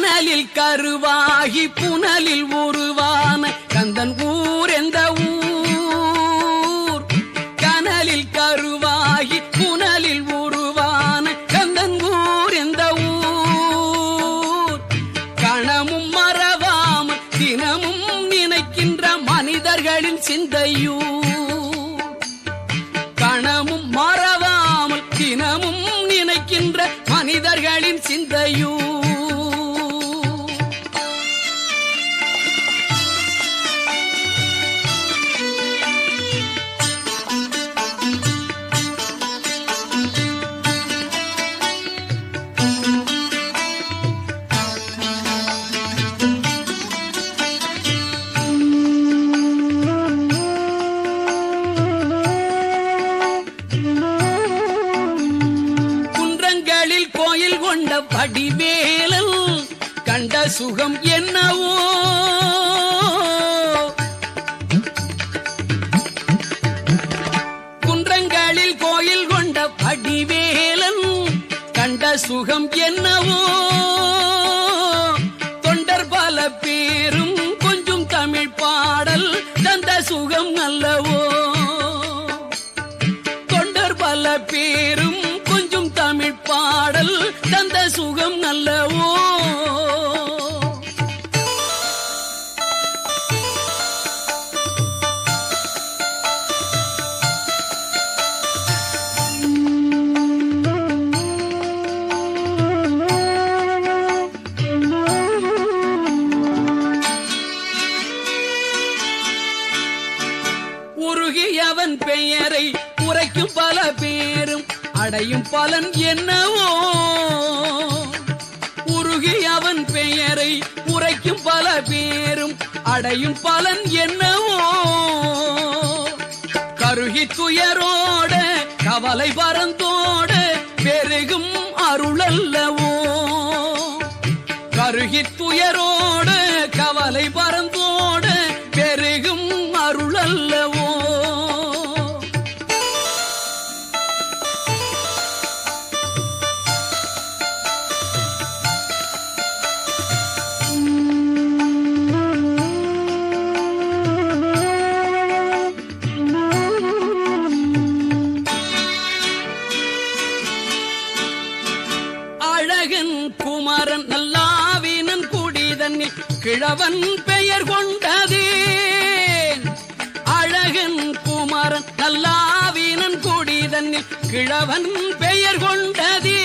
கனலில் கருவாகி புனலில் உருவான கந்தன் ஊர் எந்த ஊர்? கனலில் கருவாகி புனலில் உருவான கந்தன் ஊர் எந்த ஊர்? கணமும் மறவாமல் தினமும் நினைக்கின்ற மனிதர்களின் சிந்தையூர். கணமும் மறவாமல் தினமும் நினைக்கின்ற மனிதர்களின் சிந்தையூர். கோயில் கொண்ட வடிவேலன் கண்ட சுகம் என்னவோ? குன்றங்களில் கோயில் கொண்ட வடிவேலன் கண்ட சுகம் என்னவோ? தொண்டர் பல பேரும் கொஞ்சம் தமிழ் பாடல் தந்த சுகம் அல்லவோ? தொண்டர் பல பேரும் தமிழ் பாடல் தந்த சுகம் நல்லவோ? உருகியவன் பெயரை உரைக்கும் பல பேரும் அடையும் பலன் என்னவோ? உருகி அவன் பெயரை உரைக்கும் பல பேரும் அடையும் பலன் என்னவோ? கருகி துயரோட கவலை பரந்தோட பெருகும் அருளல்லவோ? கருகி துயரோட கவலை பரந்தோட பெருகும் அருளல்லவோ? அழகன் குமரன் நல்லாவினன் குடிதன்னில் கிழவன் பெயர் கொண்டதே. அழகன் குமரன் நல்லாவினன் குடிதன்னில் கிழவன் பெயர் கொண்டதே.